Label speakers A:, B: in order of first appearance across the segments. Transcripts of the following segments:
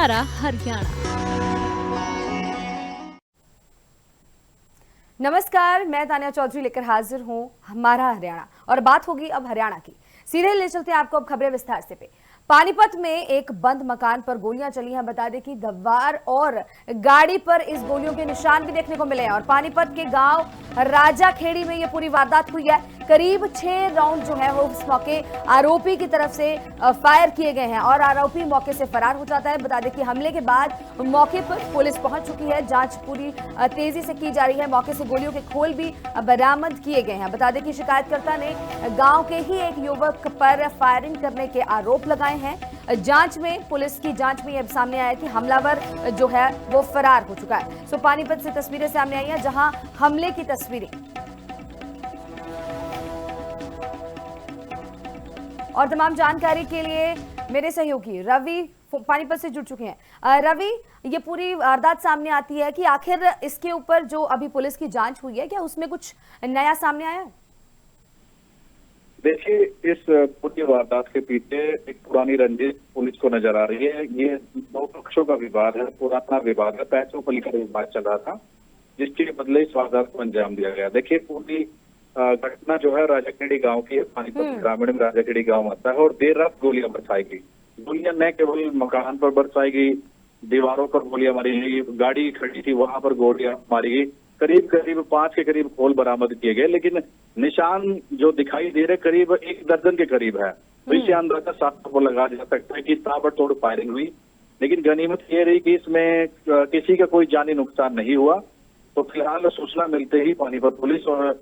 A: हमारा हरियाणा।
B: नमस्कार, मैं तानिया चौधरी लेकर हाजिर हूं हमारा हरियाणा और बात होगी अब हरियाणा की। सीधे ले चलते हैं आपको अब खबरें विस्तार से पे। पानीपत में एक बंद मकान पर गोलियां चली हैं। बता दें कि दीवार और गाड़ी पर इस गोलियों के निशान भी देखने को मिले हैं और पानीपत के गांव राजाखेड़ी में ये पूरी वारदात हुई है। करीब 6 राउंड जो है वो उस मौके आरोपी की तरफ से फायर किए गए हैं और आरोपी मौके से फरार हो जाता है। बता दें कि हमले के बाद मौके पर पुलिस पहुंच चुकी है, जांच पूरी तेजी से की जा रही है। मौके से गोलियों के खोल भी बरामद किए गए हैं। बता दें कि शिकायतकर्ता ने गांव के ही एक युवक पर फायरिंग करने के आरोप लगाए हैं। जांच में पुलिस की जांच में यह सामने आया कि हमलावर जो है वो फरार हो चुका है। सो पानीपत से तस्वीरें सामने आई हैं जहां हमले की तस्वीरें और तमाम जानकारी के लिए मेरे सहयोगी रवि पानीपत से जुड़ चुके हैं। रवि, ये पूरी वारदात सामने आती है कि आखिर इसके ऊपर जो अभी पुलिस की जांच हुई है, क्या उसमें कुछ नया सामने आया है?
C: देखिए, इस पूरी वारदात के पीछे एक पुरानी रंजिश पुलिस को नजर आ रही है। ये दो पक्षों का विवाद है, पुराना विवाद है, पैसों को लेकर विवाद चल रहा था, जिसके बदले इस वारदात को अंजाम दिया गया। देखिए, पूरी घटना जो है राजाखेड़ी गांव की है। पानीपत ग्रामीण में राजाखेड़ी गांव आता है और देर रात गोलियां बरसाई गई। गोलियां न केवल मकान पर बरसाई गई, दीवारों पर गोलियां मारी गई, गाड़ी खड़ी थी वहां पर गोलियां मारी गई। करीब 5 के करीब खोल बरामद किए गए, लेकिन निशान जो दिखाई दे रहे करीब 1 दर्जन के करीब है। तो इससे अंदाजा साफ को लगा जा सकता है कि ताबड़तोड़ फायरिंग हुई। लेकिन गनीमत ये रही कि इसमें किसी का कोई जानी नुकसान नहीं हुआ। तो फिलहाल सूचना मिलते ही पानीपत पुलिस और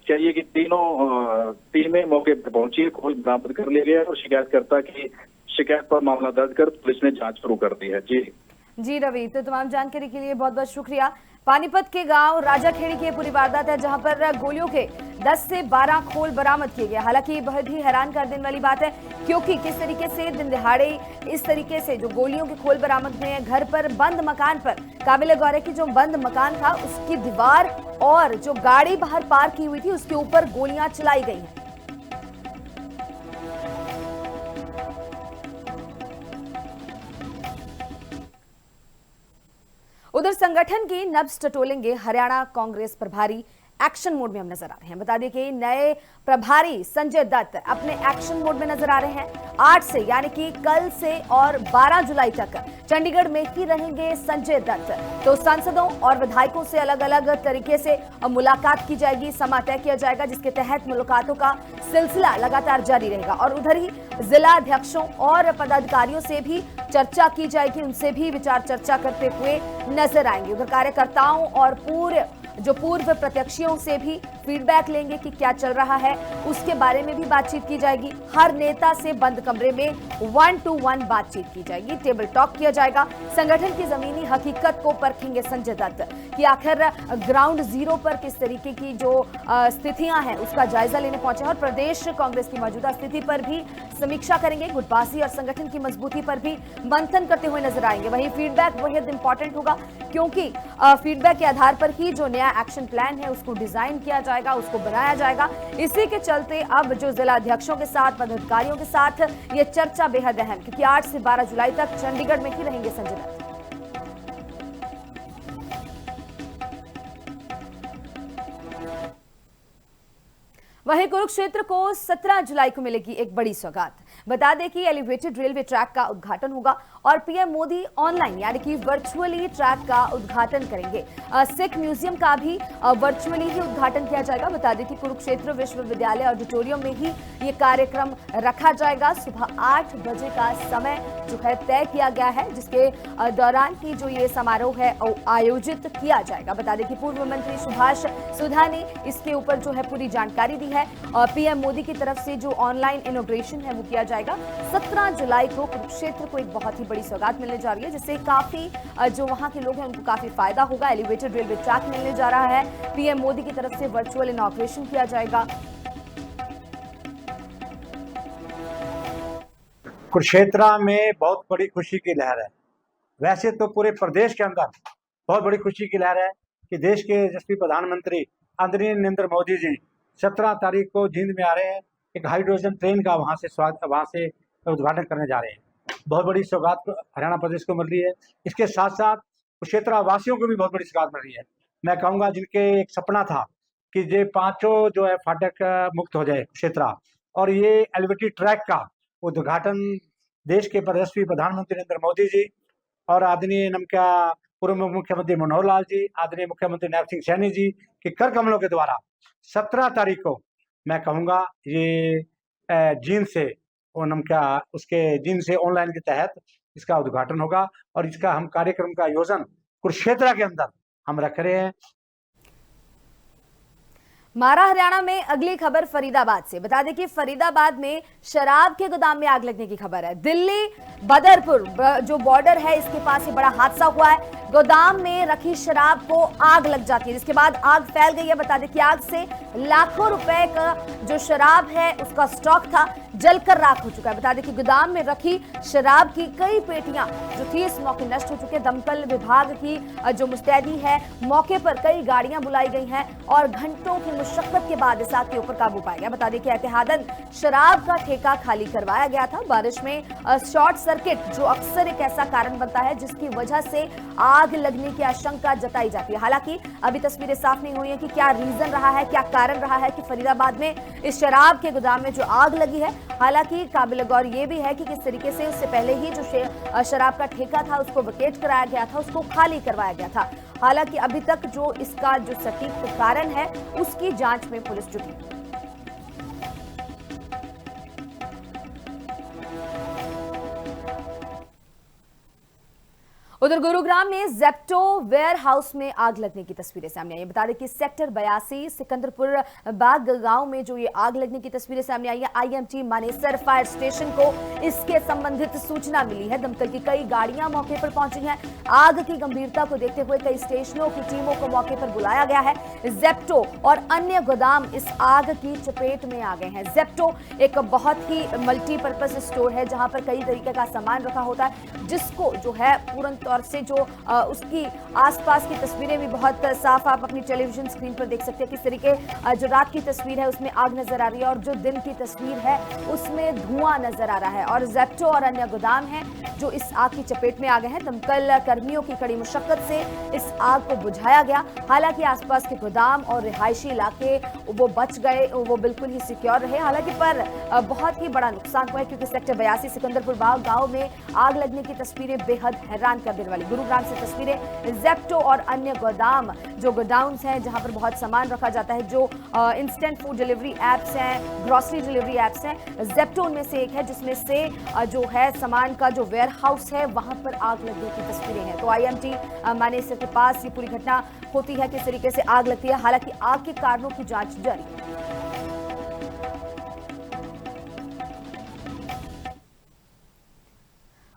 C: चाहिए कि तीनों टीमें मौके पर पहुंची, खोल बरामद कर लिए गए और शिकायतकर्ता की शिकायत पर मामला दर्ज कर पुलिस ने जांच शुरू कर दी है।
B: जी रवि, तो तमाम जानकारी के लिए बहुत बहुत शुक्रिया। पानीपत के गांव राजाखेड़ी की पूरी वारदात है जहां पर गोलियों के 10 से 12 खोल बरामद किए गए। हालांकि बहुत ही हैरान कर देने वाली बात है, क्योंकि किस तरीके से दिन दिहाड़े इस तरीके से जो गोलियों के खोल बरामद हुए हैं, घर पर बंद मकान पर, काबिल गौर है कि जो बंद मकान था उसकी दीवार और जो गाड़ी बाहर पार्क की हुई थी उसके ऊपर गोलियां चलाई गई हैं। उधर संगठन की नब्ज टटोलेंगे हरियाणा कांग्रेस प्रभारी। एक्शन मोड में हम नजर आ रहे हैं। बता दें कि नए प्रभारी संजय दत्त अपने एक्शन मोड में नजर आ रहे हैं। 8 से यानी कि कल से और 12 जुलाई तक चंडीगढ़ में ही रहेंगे संजय दत्त। तो सांसदों और विधायकों से अलग अलग तरीके से मुलाकात की जाएगी, समा तय किया जाएगा, जिसके तहत मुलाकातों का सिलसिला लगातार जारी रहेगा। और उधर ही जिला अध्यक्षों और पदाधिकारियों से भी चर्चा की जाएगी, उनसे भी विचार चर्चा करते हुए नजर आएंगे। उधर कार्यकर्ताओं और पूर्व प्रत्याशियों से भी फीडबैक लेंगे कि क्या चल रहा है, उसके बारे में भी बातचीत की जाएगी। हर नेता से बंद कमरे में 1 to 1 बातचीत की जाएगी, टेबल टॉक किया जाएगा। संगठन की जमीनी हकीकत को परखेंगे संजय दत्त कि आखिर ग्राउंड जीरो पर किस तरीके की जो स्थितियां हैं उसका जायजा लेने पहुंचे और प्रदेश कांग्रेस की मौजूदा स्थिति पर भी समीक्षा करेंगे। गुटबाजी और संगठन की मजबूती पर भी मंथन करते हुए नजर आएंगे। वहीं फीडबैक बेहद इंपॉर्टेंट होगा, क्योंकि फीडबैक के आधार पर ही जो नया एक्शन प्लान है उसको डिजाइन किया जाएगा, उसको बनाया जाएगा। इसी के चलते अब जो जिला अध्यक्षों के साथ, पदाधिकारियों के साथ ये चर्चा बेहद अहम, क्योंकि 8 से 12 जुलाई तक चंडीगढ़ में ही रहेंगे संजय दत्त। वहीं कुरुक्षेत्र को 17 जुलाई को मिलेगी एक बड़ी सौगात। बता दें कि एलिवेटेड रेलवे ट्रैक का उद्घाटन होगा और पीएम मोदी ऑनलाइन यानी कि वर्चुअली ट्रैक का उद्घाटन करेंगे। सिख म्यूजियम का भी वर्चुअली ही उद्घाटन किया जाएगा। बता दें कि कुरुक्षेत्र विश्वविद्यालय ऑडिटोरियम में ही ये कार्यक्रम रखा जाएगा। सुबह 8 बजे का समय जो है तय किया गया है, जिसके दौरान ही जो ये समारोह है आयोजित किया जाएगा। बता दें कि पूर्व मंत्री सुभाष सुधा ने इसके ऊपर जो है पूरी जानकारी दी है और पीएम मोदी की तरफ से जो ऑनलाइन इनॉग्रेशन है वो किया जाएगा। 17 जुलाई को कुरुक्षेत्र को एक बहुत ही बड़ी सौगात मिलने जा रही है, जिससे काफी जो वहां के लोग हैं उनको काफी फायदा होगा। एलिवेटेड रेलवे ट्रैक मिलने जा रहा है, पीएम मोदी की तरफ से वर्चुअल इनॉग्रेशन किया जाएगा।
D: कुरुक्षेत्र में बहुत बड़ी खुशी की लहर है। वैसे तो पूरे प्रदेश के अंदर बहुत बड़ी खुशी की लहर है कि देश के यशस्वी प्रधानमंत्री आदरणीय नरेंद्र मोदी जी 17 तारीख को जींद में आ रहे हैं। एक हाइड्रोजन ट्रेन का वहां से उद्घाटन करने जा रहे हैं। बहुत बड़ी सौगात हरियाणा प्रदेश को मिल रही है। इसके साथ साथ कुरुक्षेत्र वासियों को भी बहुत बड़ी सौगात मिल रही है। मैं कहूँगा जिनके एक सपना था कि ये पांचों जो है फाटक मुक्त हो जाए कुरुक्षेत्र, और ये एलिवेटेड ट्रैक का उद्घाटन देश के यशस्वी प्रधानमंत्री नरेंद्र मोदी जी और आदरणीय नमका पूर्व मुख्यमंत्री मनोहर लाल जी, आदरणीय मुख्यमंत्री नायब सिंह सैनी जी के कर कमलों के द्वारा 17 तारीख को मैं कहूँगा ये जीन से और नमका उसके जीन से ऑनलाइन के तहत इसका उद्घाटन होगा, और इसका हम कार्यक्रम का आयोजन कुरुक्षेत्र के अंदर हम रख रहे हैं।
B: मारा हरियाणा में अगली खबर फरीदाबाद से। बता दें कि फरीदाबाद में शराब के गोदाम में आग लगने की खबर है। दिल्ली बदरपुर जो बॉर्डर है इसके पास ये बड़ा हादसा हुआ है। गोदाम में रखी शराब को आग लग जाती है, जिसके बाद आग फैल गई है। बता दें कि आग से लाखों रुपए का जो शराब है उसका स्टॉक था जलकर राख हो चुका है। बता दें कि गोदाम में रखी शराब की कई पेटियां जो थी इस मौके नष्ट हो चुकी है। दमकल विभाग की जो मुस्तैदी है, मौके पर कई गाड़ियां बुलाई गई हैं और घंटों की मुशक्कत के बाद इस आग के ऊपर काबू पाया गया। बता दें कि एहतियातन शराब का ठेका खाली करवाया गया था। बारिश में शॉर्ट सर्किट जो अक्सर एक ऐसा कारण बनता है जिसकी वजह से आग लगने की आशंका जताई जाती है। हालांकि अभी तस्वीरें साफ नहीं हुई है कि क्या रीजन रहा है, क्या कारण रहा है कि फरीदाबाद में इस शराब के गोदाम में जो आग लगी है। हालांकि काबिल गौर ये भी है कि किस तरीके से उससे पहले ही जो शराब का ठेका था उसको वैकेट कराया गया था, उसको खाली करवाया गया था। हालांकि अभी तक जो इसका जो सटीक कारण है उसकी जांच में पुलिस जुटी। उधर गुरुग्राम में जेप्टो वेयर हाउस में आग लगने की तस्वीरें सामने आई है। बता दें कि सेक्टर 82 सिकंदरपुर बाग गांव में जो ये आग लगने की तस्वीरें सामने आई है। आईएमटी मानेसर फायर स्टेशन को इसके संबंधित सूचना मिली है। दमकल की कई गाड़ियां मौके पर पहुंची हैं। आग की गंभीरता को देखते हुए कई स्टेशनों की टीमों को मौके पर बुलाया गया है। जेप्टो और अन्य गोदाम इस आग की चपेट में आ गए हैं। जेप्टो एक बहुत ही मल्टीपर्पज स्टोर है जहां पर कई तरीके का सामान रखा होता है, जिसको जो है पूर्ण तौर से जो उसकी आसपास की तस्वीरें भी बहुत साफ आप अपनी टेलीविजन स्क्रीन पर देख सकते हैं। किस तरीके जो रात की तस्वीर है उसमें आग नजर आ रही है और जो दिन की तस्वीर है उसमें धुआं नजर आ रहा है। और जेप्टो और अन्य गोदाम हैं जो इस आग की चपेट में आ गए हैं। दमकल कर्मियों की कड़ी मुशक्कत से इस आग को बुझाया गया। हालांकि आसपास के गोदाम और रिहायशी इलाके वो बच गए, वो बिल्कुल ही सिक्योर रहे। हालांकि पर बहुत ही बड़ा नुकसान हुआ है क्योंकि सेक्टर 82 सिकंदरपुर बाग गांव में आग लगने की तस्वीरें बेहद हैरान कर देने वाली। गुरुग्राम से तस्वीरें जेप्टो और अन्य गोदाम जो गोडाउन्स हैं जहां पर बहुत सामान रखा जाता है, जो इंस्टेंट फूड डिलीवरी एप्स हैं, ग्रोसरी डिलीवरी एप्स हैं। जेप्टो उनमें से एक है जिसमें से जो है सामान का जो वेयर हाउस है वहां पर आग लगने की तस्वीरें हैं। तो आईएमटी मानेसर के पास ये पूरी घटना होती है, किस तरीके से आग लगती है। हालांकि आग के कारणों की जांच जारी है।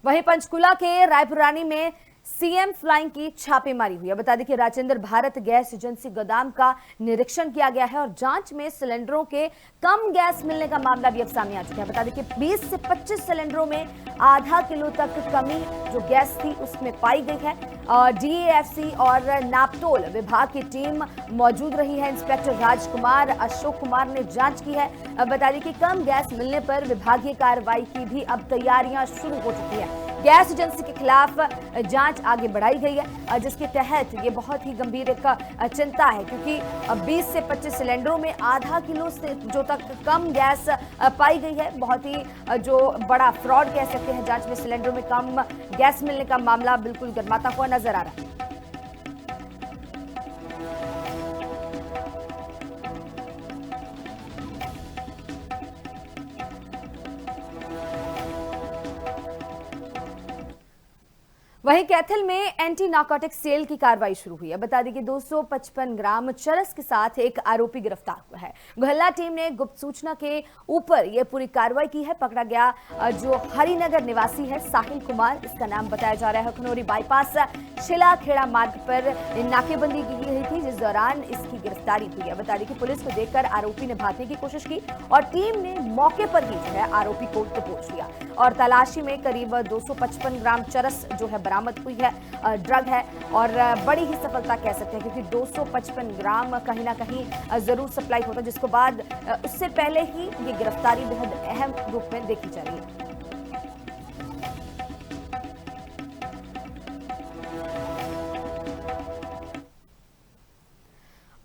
B: वहीं पंचकुला के रायपुरानी में सीएम फ्लाइंग की छापेमारी हुई है। बता दें कि राजेंद्र भारत गैस एजेंसी गोदाम का निरीक्षण किया गया है और जांच में सिलेंडरों के कम गैस मिलने का मामला भी अब सामने आ चुका है। बता दें कि 20 से 25 सिलेंडरों में आधा किलो तक कमी जो गैस थी उसमें पाई गई है। डीएएफसी और नापतोल विभाग की टीम मौजूद रही है। इंस्पेक्टर राजकुमार अशोक कुमार ने जांच की है। बता दें कि कम गैस मिलने पर विभागीय कार्रवाई की भी अब तैयारियां शुरू हो चुकी है। गैस एजेंसी के खिलाफ जांच आगे बढ़ाई गई है, जिसके तहत ये बहुत ही गंभीर एक चिंता है क्योंकि 20 से 25 सिलेंडरों में आधा किलो से जो तक कम गैस पाई गई है। बहुत ही जो बड़ा फ्रॉड कह सकते हैं। जांच में सिलेंडरों में कम गैस मिलने का मामला बिल्कुल गरमाता हुआ नजर आ रहा है। वहीं कैथल में एंटी नार्कोटिक सेल की कार्रवाई शुरू हुई है। बता दें कि 255 ग्राम चरस के साथ एक आरोपी गिरफ्तार हुआ है। गोहल्ला टीम ने गुप्त सूचना के ऊपर यह पूरी कार्रवाई की है। पकड़ा गया जो हरिनगर निवासी है साहिल कुमार, इसका नाम बताया जा रहा है। खनौरी बाईपास शिलाखेड़ा मार्ग पर नाकेबंदी की गई थी जिस दौरान इसकी गिरफ्तारी हुई है। बता दें कि पुलिस को देखकर आरोपी ने भागने की कोशिश की और टीम ने मौके पर ही जो है आरोपी को दबोच लिया और तलाशी में करीब 255 ग्राम चरस जो है बरामद हुई है, ड्रग है और बड़ी ही सफलता कह सकते हैं क्योंकि 255 ग्राम कहीं ना कहीं जरूर सप्लाई होता, जिसको बाद उससे पहले ही ये गिरफ्तारी बेहद अहम रूप में देखी जा रही है।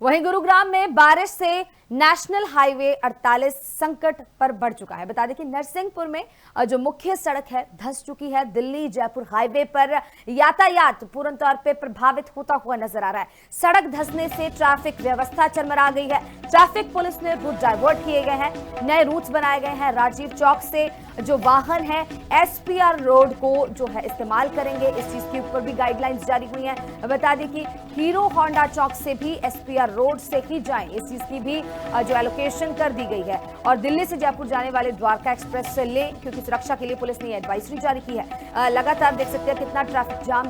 B: वहीं गुरुग्राम में बारिश से नेशनल हाईवे 48 संकट पर बढ़ चुका है। बता दें कि नरसिंहपुर में जो मुख्य सड़क है धंस चुकी है। दिल्ली जयपुर हाईवे पर यातायात पूर्ण तौर पे प्रभावित होता हुआ नजर आ रहा है। सड़क धंसने से ट्रैफिक व्यवस्था चरमरा गई है। ट्रैफिक पुलिस ने रूट डाइवर्ट किए गए हैं, नए रूट्स बनाए गए हैं। राजीव चौक से जो वाहन है एसपीआर रोड को जो है इस्तेमाल करेंगे, इस चीज के ऊपर भी गाइडलाइंस जारी हुई हैं। बता दें कि हीरो होंडा चौक से भी एसपीआर रोड से ही जाएं, इस चीज की भी जो एलोकेशन कर दी गई है। और दिल्ली से जयपुर जाने वाले द्वारका एक्सप्रेस से ले, क्योंकि सुरक्षा के लिए पुलिस ने एडवाइजरी जारी की है। लगातार देख सकते हैं कितना ट्रैफिक जाम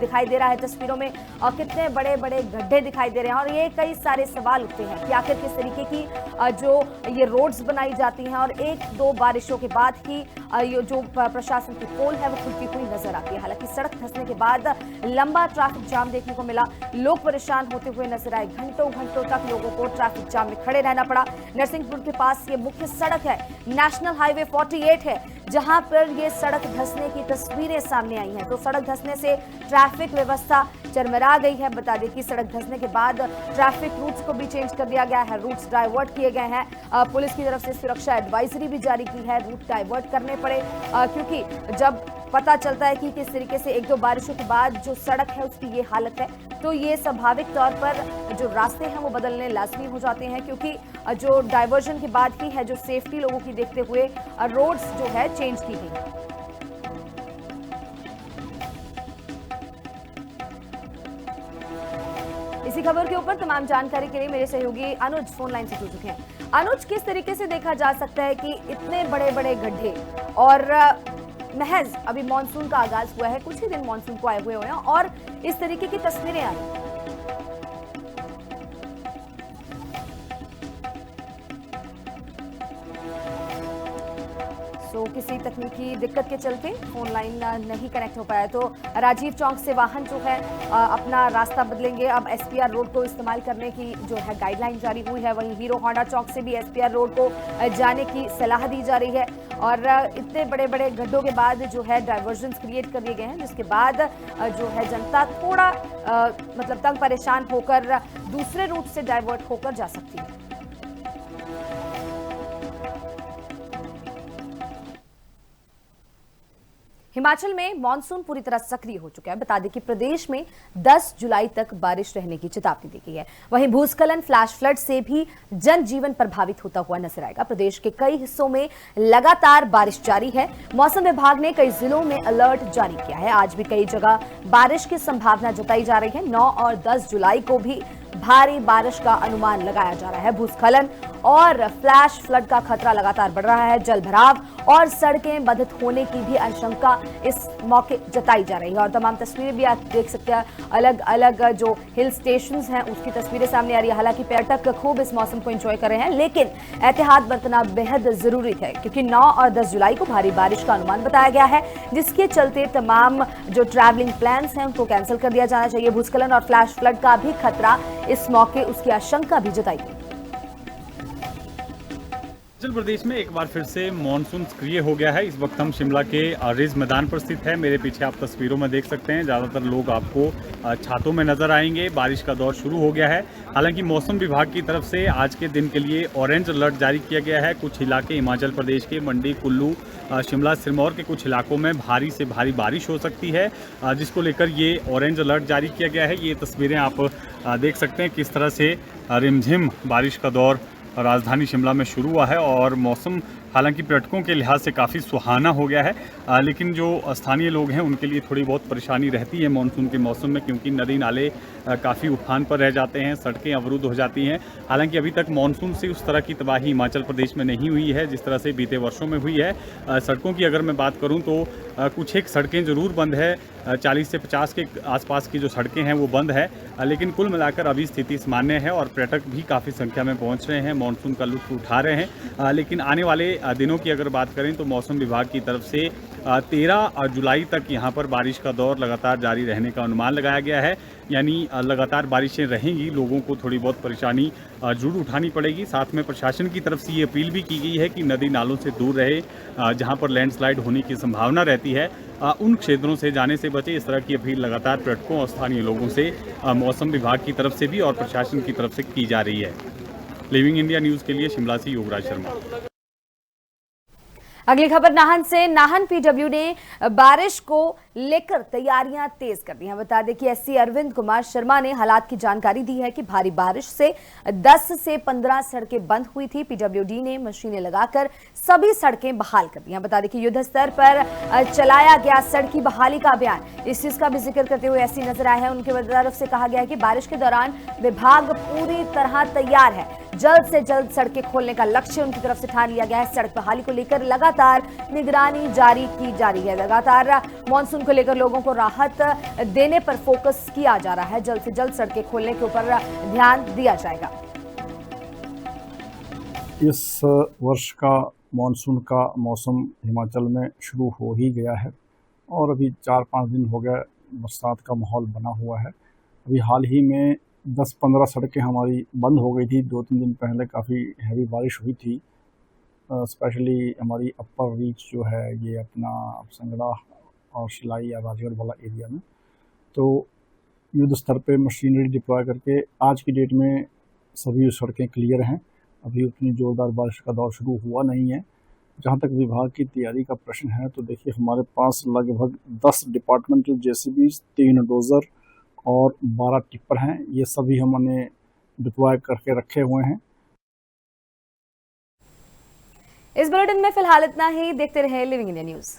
B: दिखाई दे रहा है तस्वीरों में, और कितने बड़े बड़े गड्ढे दिखाई दे रहे हैं। और ये कई सारे सवाल उठते हैं कि आखिर किस तरीके की जो ये रोड्स बनाई जाती हैं और एक दो बारिशों के बाद ही ये जो प्रशासन की पोल है वो खुलती हुई नजर आती है। हालांकि सड़क धंसने के बाद लंबा ट्रैफिक जाम देखने को मिला, लोग परेशान होते हुए नजर आए। घंटों घंटों तक लोगों को ट्रैफिक जाम में खड़े रहना पड़ा। नरसिंहपुर के पास ये मुख्य सड़क है, नेशनल हाईवे 48 है, जहां पर ये सड़क धंसने की तस्वीरें सामने आई हैं। तो सड़क धंसने से ट्रैफिक व्यवस्था चरमरा गई है। बता दें कि सड़क धंसने के बाद ट्रैफिक रूट्स को भी चेंज कर दिया गया है, रूट्स डाइवर्ट किए गए हैं। पुलिस की तरफ से सुरक्षा एडवाइजरी भी जारी की है, रूट डाइवर्ट करने पड़े, क्योंकि जब पता चलता है कि किस तरीके से एक दो बारिशों के बाद जो सड़क है उसकी ये हालत है, तो ये स्वाभाविक तौर पर जो रास्ते हैं वो बदलने लाजमी हो जाते हैं, क्योंकि जो डाइवर्जन के बाद ही है जो सेफ्टी लोगों की देखते हुए रोड्स जो है चेंज की गई है। इसी खबर के ऊपर तमाम जानकारी के लिए मेरे सहयोगी अनुज फोन लाइन से जुड़ चुके हैं। अनुज, किस तरीके से देखा जा सकता है कि इतने बड़े बड़े गड्ढे, और महज अभी मॉनसून का आगाज हुआ है, कुछ ही दिन मॉनसून को आए हुए हैं और इस तरीके की तस्वीरें आ रही हैं? तो किसी तकनीकी दिक्कत के चलते फोन लाइन नहीं कनेक्ट हो पाया, तो राजीव चौक से वाहन जो है अपना रास्ता बदलेंगे। अब एसपीआर रोड को इस्तेमाल करने की जो है गाइडलाइन जारी हुई है। वहीं हीरो होंडा चौक से भी एसपीआर रोड को जाने की सलाह दी जा रही है। और इतने बड़े बड़े गड्ढों के बाद जो है डाइवर्जन्स क्रिएट कर दिए गए हैं, जिसके बाद जो है जनता थोड़ा मतलब तंग परेशान होकर दूसरे रूट से डाइवर्ट होकर जा सकती है। हिमाचल में मॉनसून पूरी तरह सक्रिय हो चुका है। बता दें कि प्रदेश में 10 जुलाई तक बारिश रहने की चेतावनी दी गई है। वहीं भूस्खलन, फ्लैश फ्लड से भी जनजीवन प्रभावित होता हुआ नजर आएगा। प्रदेश के कई हिस्सों में लगातार बारिश जारी है। मौसम विभाग ने कई जिलों में अलर्ट जारी किया है। आज भी कई जगह बारिश की संभावना जताई जा रही है। 9 और 10 जुलाई को भी भारी बारिश का अनुमान लगाया जा रहा है। भूस्खलन और फ्लैश फ्लड का खतरा लगातार बढ़ रहा है। जल भराव और सड़कें बाधित होने की भी आशंका इस मौके जताई जा रही है। और तमाम तस्वीरें भी आप देख सकते हैं, अलग अलग जो हिल स्टेशंस हैं उसकी तस्वीरें सामने आ रही है। हालांकि पर्यटक खूब इस मौसम को एंजॉय कर रहे हैं, लेकिन एहतियात बरतना बेहद जरूरी है, क्योंकि 9 और 10 जुलाई को भारी बारिश का अनुमान बताया गया है, जिसके चलते तमाम जो ट्रैवलिंग प्लान्स हैं उनको कैंसिल कर दिया जाना चाहिए। भूस्खलन और फ्लैश फ्लड का भी खतरा इस मौके उसकी आशंका भी जताई गई।
A: हिमाचल प्रदेश में एक बार फिर से मानसून सक्रिय हो गया है। इस वक्त हम शिमला के रिज मैदान पर स्थित है। मेरे पीछे आप तस्वीरों में देख सकते हैं, ज़्यादातर लोग आपको छातों में नजर आएंगे। बारिश का दौर शुरू हो गया है। हालांकि मौसम विभाग की तरफ से आज के दिन के लिए ऑरेंज अलर्ट जारी किया गया है। कुछ इलाके हिमाचल प्रदेश के मंडी, कुल्लू, शिमला, सिरमौर के कुछ इलाकों में भारी से भारी बारिश हो सकती है, जिसको लेकर ये ऑरेंज अलर्ट जारी किया गया है। ये तस्वीरें आप देख सकते हैं किस तरह से रिमझिम बारिश का दौर राजधानी शिमला में शुरू हुआ है। और मौसम हालांकि पर्यटकों के लिहाज से काफ़ी सुहाना हो गया है, लेकिन जो स्थानीय लोग हैं उनके लिए थोड़ी बहुत परेशानी रहती है मानसून के मौसम में, क्योंकि नदी नाले काफ़ी उफान पर रह जाते हैं, सड़कें अवरुद्ध हो जाती हैं। हालांकि अभी तक मानसून से उस तरह की तबाही हिमाचल प्रदेश में नहीं हुई है जिस तरह से बीते वर्षों में हुई है। सड़कों की अगर मैं बात करूँ तो कुछ एक सड़कें ज़रूर बंद है, 40 से 50 के आसपास की जो सड़कें हैं वो बंद है, लेकिन कुल मिलाकर अभी स्थिति सामान्य है और पर्यटक भी काफ़ी संख्या में पहुँच रहे हैं, मानसून का लुत्फ उठा रहे हैं। लेकिन आने वाले दिनों की अगर बात करें तो मौसम विभाग की तरफ से 13 जुलाई तक यहाँ पर बारिश का दौर लगातार जारी रहने का अनुमान लगाया गया है। यानी लगातार बारिशें रहेंगी, लोगों को थोड़ी बहुत परेशानी जरूर उठानी पड़ेगी। साथ में प्रशासन की तरफ से ये अपील भी की गई है कि नदी नालों से दूर रहे, जहाँ पर लैंडस्लाइड होने की संभावना रहती है उन क्षेत्रों से जाने से बचे। इस तरह की अपील लगातार पर्यटकों और स्थानीय लोगों से मौसम विभाग की तरफ से भी और प्रशासन की तरफ से की जा रही है। लिविंग इंडिया न्यूज़ के लिए शिमला से योगराज शर्मा।
B: अगली खबर नाहन से। नाहन पीडब्ल्यू ने बारिश को लेकर तैयारियां तेज कर दी हैं। बता दें कि एससी अरविंद कुमार शर्मा ने हालात की जानकारी दी है कि भारी बारिश से 10 से 15 सड़कें बंद हुई थी। पीडब्ल्यूडी ने मशीनें लगाकर सभी सड़कें बहाल कर दी हैं। बता दें कि युद्ध स्तर पर चलाया गया सड़की बहाली का अभियान, इस चीज का भी जिक्र करते हुए एससी नजर आए हैं। उनके तरफ से कहा गया है कि बारिश के दौरान विभाग पूरी तरह तैयार है, जल्द से जल्द सड़कें खोलने का लक्ष्य उनकी तरफ से ठान लिया गया है। सड़क बहाली को लेकर लगातार निगरानी जारी की जा रही है। लगातार मानसून को लेकर लोगों को राहत देने पर फोकस किया जा रहा है। जल्द से जल्द सड़कें खोलने के ऊपर ध्यान दिया जाएगा।
E: इस वर्ष का मानसून का मौसम हिमाचल में शुरू हो ही गया है और अभी 4-5 दिन हो गए बरसात का माहौल बना हुआ है। अभी हाल ही में 10-15 सड़कें हमारी बंद हो गई थी। 2-3 दिन पहले काफ़ी हैवी बारिश हुई थी, स्पेशली हमारी अपर रीच जो है ये अपना संगड़ा और शिलाई या राजगढ़ वाला एरिया में। तो युद्ध स्तर पे मशीनरी डिप्लॉय करके आज की डेट में सभी सड़कें क्लियर हैं। अभी उतनी ज़ोरदार बारिश का दौर शुरू हुआ नहीं है। जहाँ तक विभाग की तैयारी का प्रश्न है तो देखिए हमारे पास लगभग 10 डिपार्टमेंटल जेसीबीज, 3 डोज़र और 12 टिप्पर हैं। ये सभी हमने डिप्लॉय करके रखे हुए हैं।
B: इस बुलेटिन में फिलहाल इतना ही। देखते रहे लिविंग इंडिया न्यूज़।